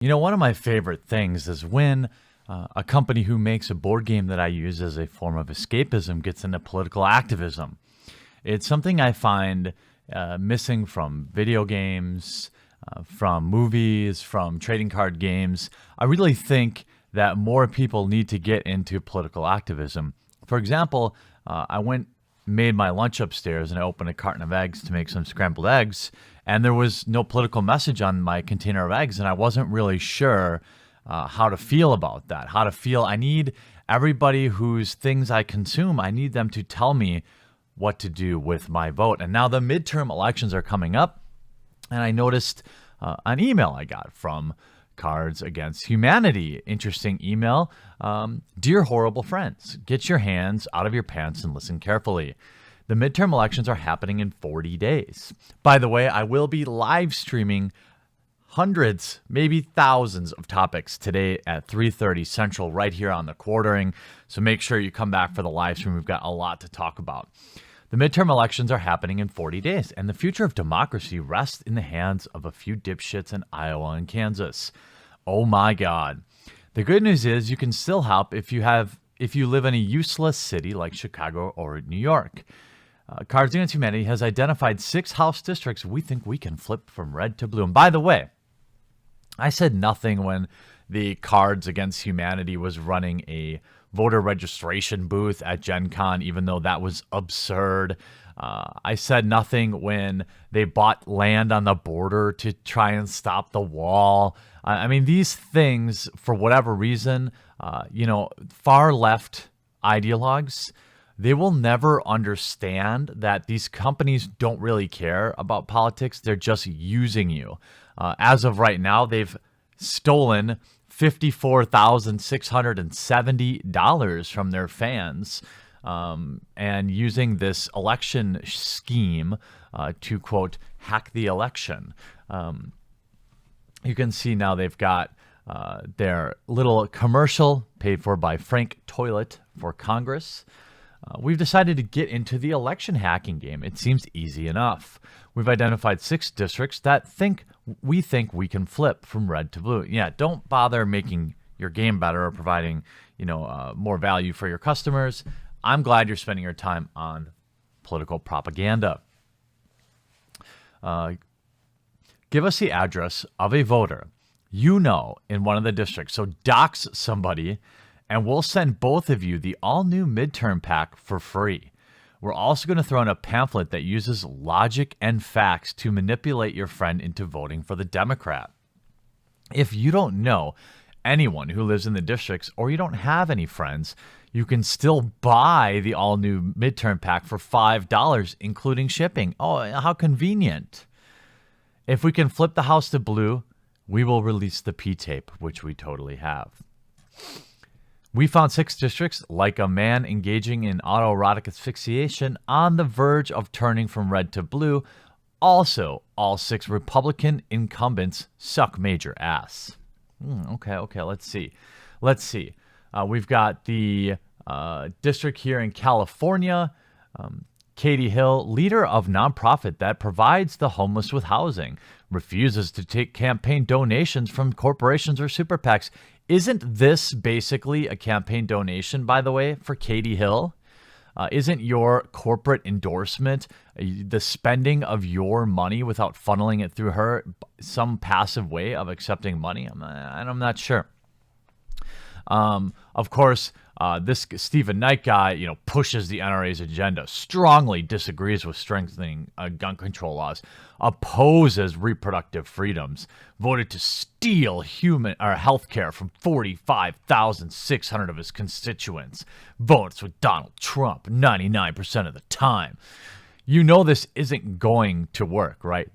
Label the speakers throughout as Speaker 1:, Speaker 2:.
Speaker 1: One of my favorite things is when a company who makes a board game that I use as a form of escapism gets into political activism. It's something I find missing from video games, from movies, from trading card games. I really think that more people need to get into political activism. For example, made my lunch upstairs, and I opened a carton of eggs to make some scrambled eggs, and there was no political message on my container of eggs, and I wasn't really sure how to feel about that. How to feel. I need everybody whose things I consume, I need them to tell me what to do with my vote. And now the midterm elections are coming up, and I noticed an email I got from Cards Against Humanity. Interesting email. Dear horrible friends, get your hands out of your pants and listen carefully. The midterm elections are happening in 40 days. By the way, I will be live streaming hundreds, maybe thousands of topics today at 3:30 Central right here on The Quartering. So make sure you come back for the live stream. We've got a lot to talk about. The midterm elections are happening in 40 days, and the future of democracy rests in the hands of a few dipshits in Iowa and Kansas. Oh my God. The good news is you can still help if you live in a useless city like Chicago or New York. Cards Against Humanity has identified 6 House districts we think we can flip from red to blue. And by the way, I said nothing when the Cards Against Humanity was running a voter registration booth at Gen Con, even though that was absurd. I said nothing when they bought land on the border to try and stop the wall. I mean, these things, for whatever reason, far left ideologues, they will never understand that these companies don't really care about politics. They're just using you. As of right now, they've stolen $54,670 from their fans and using this election scheme to, quote, hack the election. You can see now they've got their little commercial paid for by Frank Toilet for Congress. We've decided to get into the election hacking game. It seems easy enough. We've identified 6 districts that we think we can flip from red to blue. Yeah, don't bother making your game better or providing, more value for your customers. I'm glad you're spending your time on political propaganda. Give us the address of a voter in one of the districts. So dox somebody, and we'll send both of you the all-new midterm pack for free. We're also going to throw in a pamphlet that uses logic and facts to manipulate your friend into voting for the Democrat. If you don't know anyone who lives in the districts, or you don't have any friends, you can still buy the all-new midterm pack for $5, including shipping. Oh, how convenient. If we can flip the house to blue, we will release the P-tape, which we totally have. We found 6 districts like a man engaging in autoerotic asphyxiation on the verge of turning from red to blue. Also, all 6 Republican incumbents suck major ass. Okay, let's see. We've got the district here in California. Katie Hill, leader of nonprofit that provides the homeless with housing, refuses to take campaign donations from corporations or super PACs. Isn't this basically a campaign donation, by the way, for Katie Hill? Isn't your corporate endorsement the spending of your money without funneling it through her some passive way of accepting money? I'm not sure. Of course, this Stephen Knight guy, pushes the NRA's agenda, strongly disagrees with strengthening gun control laws, opposes reproductive freedoms, voted to steal health care from 45,600 of his constituents, votes with Donald Trump 99% of the time. This isn't going to work, right?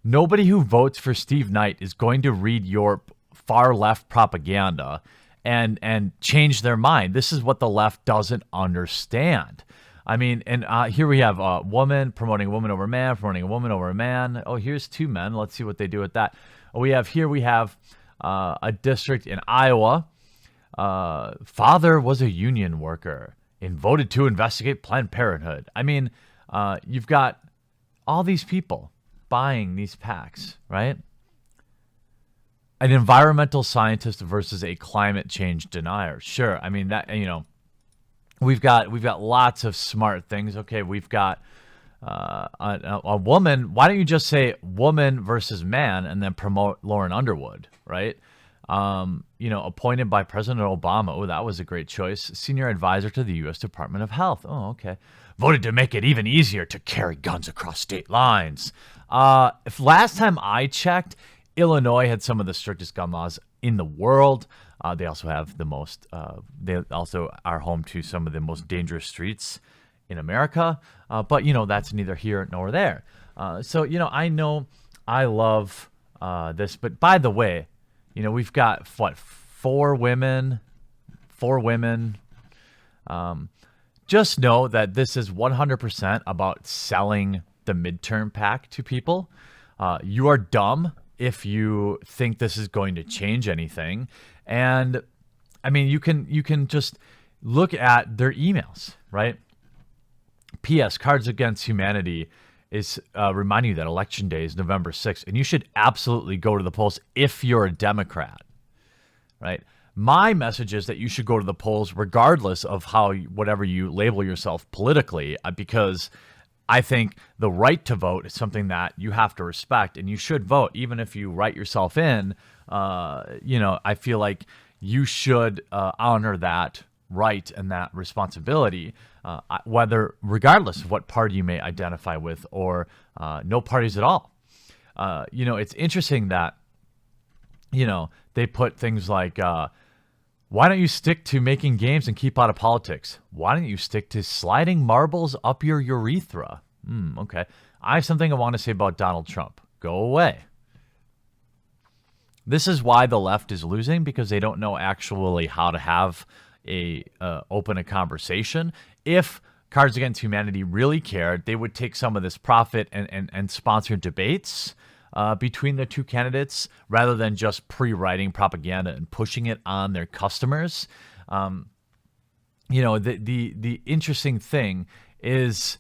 Speaker 1: Nobody who votes for Steve Knight is going to read your far left propaganda and change their mind. This is what the left doesn't understand. I mean, and here we have a woman promoting a woman over a man, promoting a woman over a man. Oh, here's 2 men. Let's see what they do with that. We have a district in Iowa. Father was a union worker and voted to investigate Planned Parenthood. I mean, you've got all these people buying these packs, right? an environmental scientist versus a climate change denier. Sure, I mean that, we've got lots of smart things. Okay, we've got a woman. Why don't you just say woman versus man and then promote Lauren Underwood, right? Appointed by President Obama. Oh, that was a great choice. Senior advisor to the U.S. Department of Health. Oh, okay. Voted to make it even easier to carry guns across state lines. If last time I checked, Illinois had some of the strictest gun laws in the world. They also have the most. They also are home to some of the most dangerous streets in America. But that's neither here nor there. So I know I love this, but by the way, we've got four women. Just know that this is 100% about selling the midterm pack to people. You are dumb if you think this is going to change anything. And I mean, you can just look at their emails, right? P.S. Cards Against Humanity is reminding you that Election Day is November 6th, and you should absolutely go to the polls if you're a Democrat, right? My message is that you should go to the polls regardless of whatever you label yourself politically, because I think the right to vote is something that you have to respect, and you should vote even if you write yourself in. I feel like you should honor that right and that responsibility, regardless of what party you may identify with or no parties at all. It's interesting that, they put things like, why don't you stick to making games and keep out of politics? Why don't you stick to sliding marbles up your urethra? Okay. I have something I want to say about Donald Trump. Go away. This is why the left is losing, because they don't know actually how to have open a conversation. If Cards Against Humanity really cared, they would take some of this profit and sponsor debates between the two candidates rather than just pre-writing propaganda and pushing it on their customers. The interesting thing is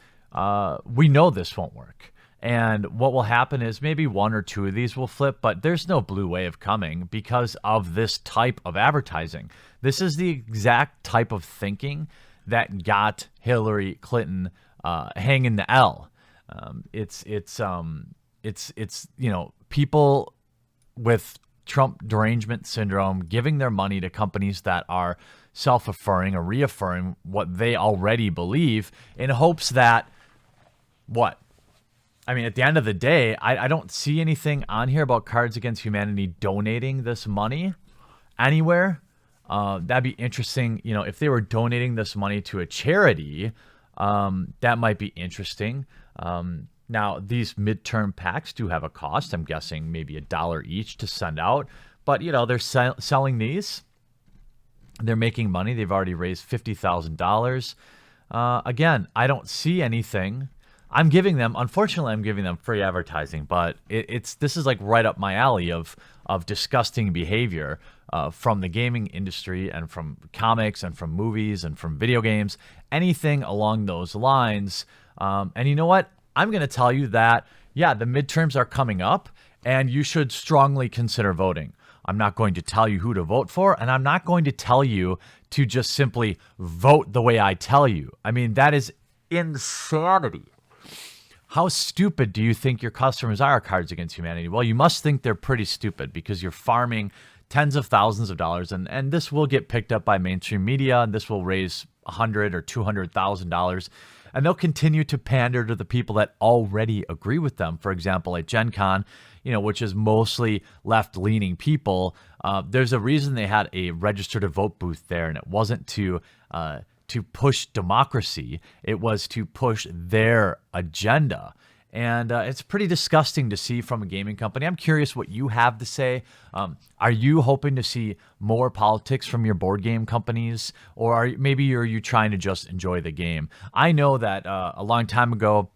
Speaker 1: we know this won't work. And what will happen is maybe one or two of these will flip, but there's no blue wave coming because of this type of advertising. This is the exact type of thinking that got Hillary Clinton hanging the L. It's people with Trump derangement syndrome giving their money to companies that are self-affirming or reaffirming what they already believe in hopes that at the end of the day, I don't see anything on here about Cards Against Humanity donating this money anywhere. That'd be interesting. If they were donating this money to a charity, that might be interesting. Now, these midterm packs do have a cost. I'm guessing maybe $1 each to send out. But, they're selling these. They're making money. They've already raised $50,000. Again, I don't see anything. Unfortunately, I'm giving them free advertising, but this is like right up my alley of disgusting behavior from the gaming industry and from comics and from movies and from video games, anything along those lines. And you know what? I'm going to tell you that, the midterms are coming up and you should strongly consider voting. I'm not going to tell you who to vote for, and I'm not going to tell you to just simply vote the way I tell you. I mean, that is insanity. How stupid do you think your customers are, Cards Against Humanity? Well, you must think they're pretty stupid because you're farming tens of thousands of dollars, and this will get picked up by mainstream media, and this will raise $100,000 or $200,000, and they'll continue to pander to the people that already agree with them. For example, at Gen Con, which is mostly left-leaning people, there's a reason they had a register to vote booth there, and it wasn't to push democracy. It was to push their agenda. And it's pretty disgusting to see from a gaming company. I'm curious what you have to say. Are you hoping to see more politics from your board game companies? Or are you trying to just enjoy the game? I know that a long time ago,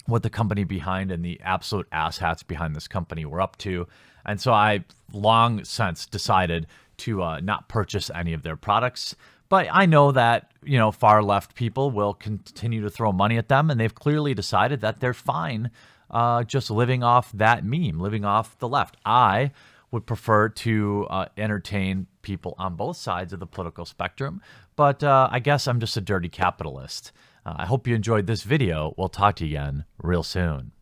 Speaker 1: what the company behind and the absolute asshats behind this company were up to. And so I long since decided to not purchase any of their products. But I know that, far left people will continue to throw money at them, and they've clearly decided that they're fine just living off that meme, living off the left. I would prefer to entertain people on both sides of the political spectrum, but I guess I'm just a dirty capitalist. I hope you enjoyed this video. We'll talk to you again real soon.